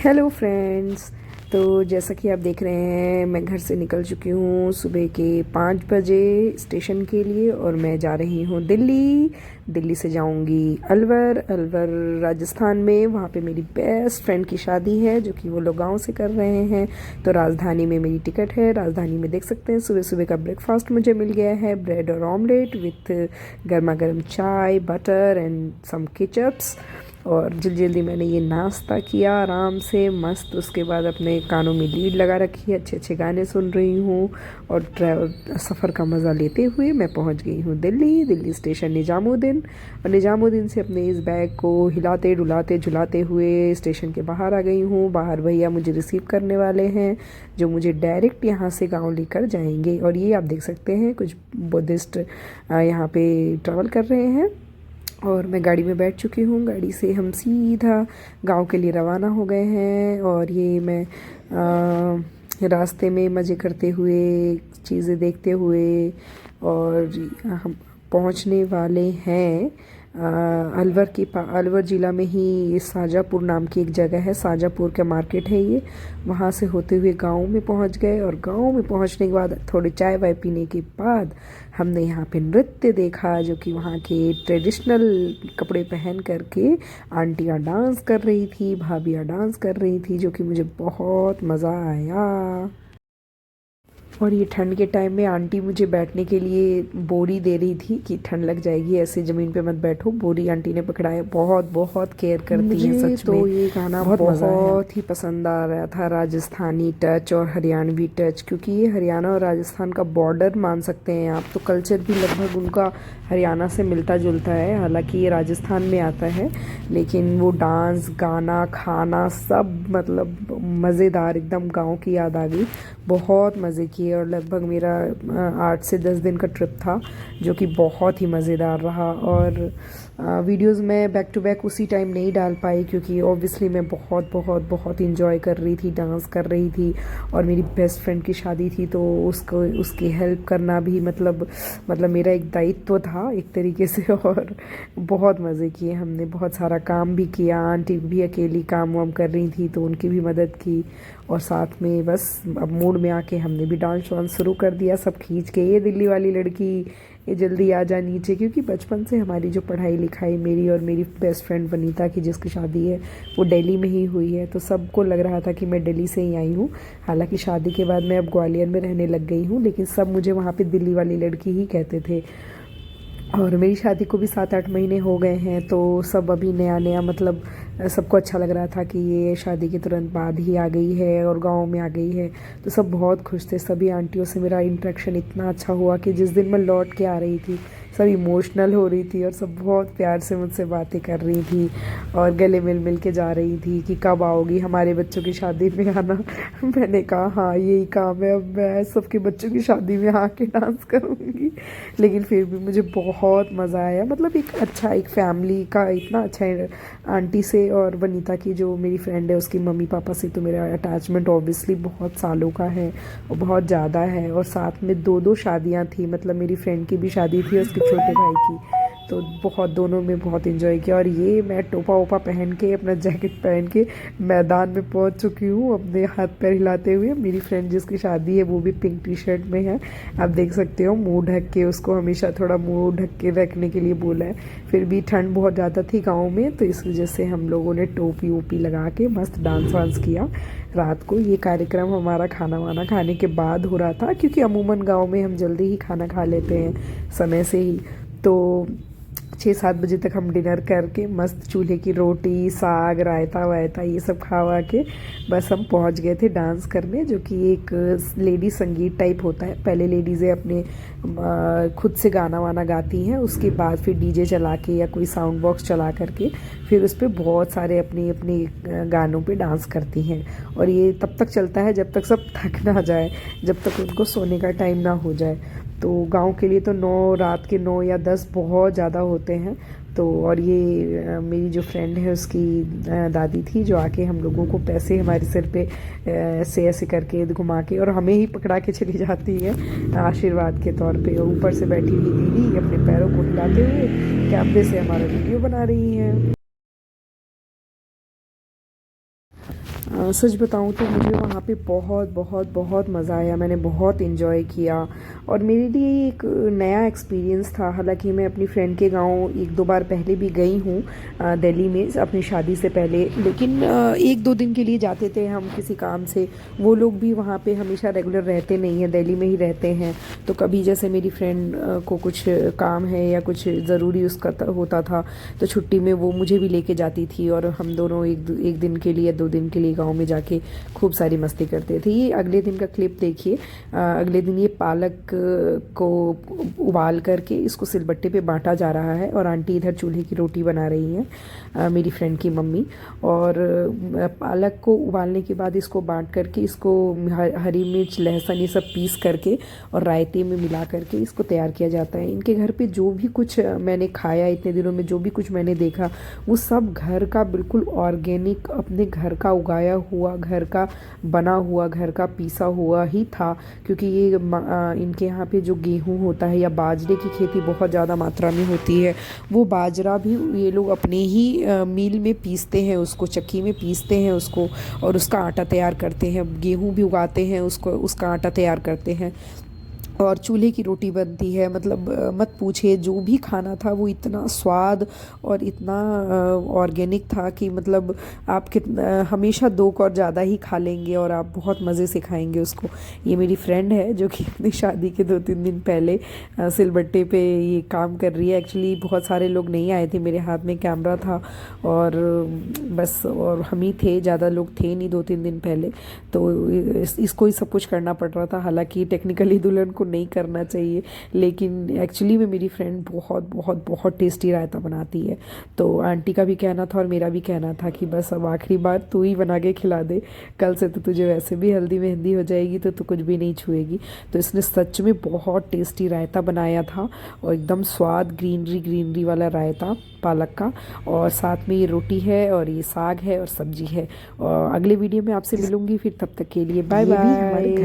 Hello friends. तो जैसा कि आप देख रहे हैं, मैं घर से निकल चुकी हूँ सुबह के 5 बजे स्टेशन के लिए और मैं जा रही हूँ दिल्ली। दिल्ली से जाऊँगी अलवर। अलवर राजस्थान में, वहाँ पे मेरी बेस्ट फ्रेंड की शादी है जो कि वो लोग गाँव से कर रहे हैं। तो राजधानी में मेरी टिकट है। राजधानी में देख सकते हैं सुबह सुबह का ब्रेकफास्ट मुझे मिल गया है, ब्रेड और ऑमलेट विथ गर्मा गर्म चाय, बटर एंड सम केचप्स। और जल्दी जल्दी मैंने ये नाश्ता किया आराम से मस्त। उसके बाद अपने कानों में लीड लगा रखी है, अच्छे अच्छे गाने सुन रही हूँ और सफ़र का मज़ा लेते हुए मैं पहुँच गई हूँ दिल्ली। दिल्ली स्टेशन निज़ामुद्दीन, और निज़ामुद्दीन से अपने इस बैग को हिलाते डुलाते झुलाते हुए स्टेशन के बाहर आ गई हूँ। बाहर भैया मुझे रिसीव करने वाले हैं जो मुझे डायरेक्ट यहाँ से गाँव लेकर जाएंगे। और ये आप देख सकते हैं कुछ बुद्धिस्ट यहाँ पे ट्रैवल कर रहे हैं और मैं गाड़ी में बैठ चुकी हूँ। गाड़ी से हम सीधा गांव के लिए रवाना हो गए हैं। और ये मैं रास्ते में मज़े करते हुए, चीज़ें देखते हुए, और हम पहुँचने वाले हैं अलवर ज़िला में ही साजापुर नाम की एक जगह है। साजापुर का मार्केट है ये। वहाँ से होते हुए गांव में पहुँच गए और गांव में पहुँचने के बाद थोड़ी चाय वाय पीने के बाद हमने यहाँ पे नृत्य देखा, जो कि वहाँ के ट्रेडिशनल कपड़े पहन करके आंटियाँ डांस कर रही थी, भाभियाँ डांस कर रही थी, जो कि मुझे बहुत मज़ा आया। और ये ठंड के टाइम में आंटी मुझे बैठने के लिए बोरी दे रही थी कि ठंड लग जाएगी, ऐसे ज़मीन पे मत बैठो। बोरी आंटी ने पकड़ाया। बहुत बहुत केयर करती है सच में। तो ये गाना बहुत ही पसंद आ रहा था, राजस्थानी टच और हरियाणवी टच, क्योंकि ये हरियाणा और राजस्थान का बॉर्डर मान सकते हैं आप। तो कल्चर भी लगभग उनका हरियाणा से मिलता जुलता है, हालांकि ये राजस्थान में आता है, लेकिन वो डांस, गाना, खाना सब मतलब मज़ेदार, एकदम गाँव की याद आ गई। बहुत मज़े किए और लगभग मेरा 8 से 10 दिन का ट्रिप था, जो कि बहुत ही मज़ेदार रहा। और वीडियोस मैं बैक टू बैक उसी टाइम नहीं डाल पाई, क्योंकि ऑब्वियसली मैं बहुत बहुत बहुत इंजॉय कर रही थी, डांस कर रही थी, और मेरी बेस्ट फ्रेंड की शादी थी तो उसकी हेल्प करना भी मतलब मेरा एक दायित्व था एक तरीके से। और बहुत मज़े किए हमने, बहुत सारा काम भी किया। आंटी भी अकेली काम वाम कर रही थी तो उनकी भी मदद की, और साथ में बस अब मूड में आके हमने भी डांस वांस शुरू कर दिया, सब खींच के, ये दिल्ली वाली लड़की, ये जल्दी आ जा नीचे। क्योंकि बचपन से हमारी जो पढ़ाई लिखाई, मेरी और मेरी बेस्ट फ्रेंड वनीता की जिसकी शादी है वो दिल्ली में ही हुई है, तो सबको लग रहा था कि मैं दिल्ली से ही आई हूँ। हालांकि शादी के बाद मैं अब ग्वालियर में रहने लग गई हूँ, लेकिन सब मुझे वहाँ पे दिल्ली वाली लड़की ही कहते थे। और मेरी शादी को भी 7-8 महीने हो गए हैं, तो सब अभी नया नया मतलब सबको अच्छा लग रहा था कि ये शादी के तुरंत बाद ही आ गई है और गांव में आ गई है। तो सब बहुत खुश थे। सभी आंटियों से मेरा इंटरेक्शन इतना अच्छा हुआ कि जिस दिन मैं लौट के आ रही थी सब इमोशनल हो रही थी और सब बहुत प्यार से मुझसे बातें कर रही थी और गले मिल मिल के जा रही थी कि कब आओगी हमारे बच्चों की शादी में आना। मैंने कहा हाँ यही काम है, अब मैं सबके बच्चों की शादी में आके डांस करूँगी। लेकिन फिर भी मुझे बहुत मज़ा आया। मतलब एक अच्छा, एक फैमिली का इतना अच्छा है। आंटी से और वनीता की जो मेरी फ्रेंड है उसकी मम्मी पापा से तो मेरा अटैचमेंट ऑब्वियसली बहुत सालों का है और बहुत ज़्यादा है। और साथ में 2-2 शादियाँ थी, मतलब मेरी फ्रेंड की भी शादी थी उसके छोटे भाई की, तो बहुत दोनों में बहुत इन्जॉय किया। और ये मैं टोपा वोपा पहन के, अपना जैकेट पहन के मैदान में पहुंच चुकी हूँ, अपने हाथ पैर हिलाते हुए। मेरी फ्रेंड जिसकी शादी है वो भी पिंक टी शर्ट में है, आप देख सकते हो। मुंह ढक के, उसको हमेशा थोड़ा मुंह ढक के रखने के लिए बोला है। फिर भी ठंड बहुत ज़्यादा थी गाँव में, तो इस वजह से हम लोगों ने टोपी वोपी लगा के मस्त डांस वांस किया रात को। ये कार्यक्रम हमारा खाना वाना खाने के बाद हो रहा था, क्योंकि अमूमन गाँव में हम जल्दी ही खाना खा लेते हैं समय से ही। तो 6-7 बजे तक हम डिनर करके मस्त चूल्हे की रोटी, साग, रायता वायता ये सब खावा के बस हम पहुंच गए थे डांस करने, जो कि एक लेडी संगीत टाइप होता है। पहले लेडीज़ें अपने खुद से गाना वाना गाती हैं, उसके बाद फिर डीजे चला के या कोई साउंड बॉक्स चला करके फिर उस पर बहुत सारे अपने अपने गानों पे डांस करती हैं। और ये तब तक चलता है जब तक सब थक ना जाए, जब तक उनको सोने का टाइम ना हो जाए। तो गांव के लिए तो 9 रात के 9 या 10 बहुत ज़्यादा होते हैं। तो और ये मेरी जो फ्रेंड है उसकी दादी थी जो आके हम लोगों को पैसे हमारे सिर पे ऐसे ऐसे करके घुमा के और हमें ही पकड़ा के चली जाती है आशीर्वाद के तौर पे। ऊपर से बैठी हुई दीदी अपने पैरों को हिलाते हुए कैमरे से हमारा वीडियो बना रही हैं। सच बताऊँ तो मुझे वहाँ पे बहुत बहुत बहुत मज़ा आया, मैंने बहुत इन्जॉय किया और मेरे लिए ये एक नया एक्सपीरियंस था। हालांकि मैं अपनी फ्रेंड के गांव एक दो बार पहले भी गई हूँ दिल्ली में अपनी शादी से पहले, लेकिन एक दो दिन के लिए जाते थे हम किसी काम से। वो लोग भी वहाँ पे हमेशा रेगुलर रहते नहीं हैं, दिल्ली में ही रहते हैं। तो कभी जैसे मेरी फ्रेंड को कुछ काम है या कुछ ज़रूरी उसका होता था तो छुट्टी में वो मुझे भी लेके जाती थी और हम दोनों एक दिन के लिए 2 दिन के लिए गांव में जाके खूब सारी मस्ती करते थे। ये अगले दिन का क्लिप देखिए। अगले दिन ये पालक को उबाल करके इसको सिलबट्टे पे बांटा जा रहा है और आंटी इधर चूल्हे की रोटी बना रही हैं, मेरी फ्रेंड की मम्मी। और पालक को उबालने के बाद इसको बांट करके इसको हरी मिर्च लहसुन ये सब पीस करके और रायते में मिला करके इसको तैयार किया जाता है। इनके घर पे जो भी कुछ मैंने खाया इतने दिनों में, जो भी कुछ मैंने देखा, वो सब घर का बिल्कुल ऑर्गेनिक, अपने घर का उगाया हुआ, घर का बना हुआ, घर का पीसा हुआ ही था। क्योंकि ये इनके यहाँ पे जो गेहूँ होता है या बाजरे की खेती बहुत ज़्यादा मात्रा में होती है, वो बाजरा भी ये लोग अपने ही मिल में पीसते हैं, उसको चक्की में पीसते हैं उसको और उसका आटा तैयार करते हैं। गेहूँ भी उगाते हैं, उसको उसका आटा तैयार करते हैं और चूल्हे की रोटी बनती है। मतलब मत पूछिए, जो भी खाना था वो इतना स्वाद और इतना ऑर्गेनिक था कि मतलब आप कितना हमेशा 2 और ज़्यादा ही खा लेंगे और आप बहुत मज़े से खाएंगे उसको। ये मेरी फ्रेंड है जो कि अपनी शादी के 2-3 दिन पहले सिलबट्टे पे ये काम कर रही है। एक्चुअली बहुत सारे लोग नहीं आए थे, मेरे हाथ में कैमरा था और बस और हम ही थे, ज़्यादा लोग थे नहीं 2-3 दिन पहले। तो इसको ही सब कुछ करना पड़ रहा था। हालांकि टेक्निकली दुल्हन को नहीं करना चाहिए, लेकिन एक्चुअली में मेरी फ्रेंड बहुत बहुत बहुत टेस्टी रायता बनाती है। तो आंटी का भी कहना था और मेरा भी कहना था कि बस अब आखिरी बार तू ही बना के खिला दे, कल से तो तुझे वैसे भी हल्दी मेहंदी हो जाएगी तो तू कुछ भी नहीं छुएगी। तो इसने सच में बहुत टेस्टी रायता बनाया था और एकदम स्वाद, ग्रीनरी ग्रीनरी वाला रायता पालक का। और साथ में ये रोटी है और ये साग है और सब्जी है। और अगले वीडियो में आपसे मिलूंगी फिर, तब तक के लिए बाय बाय।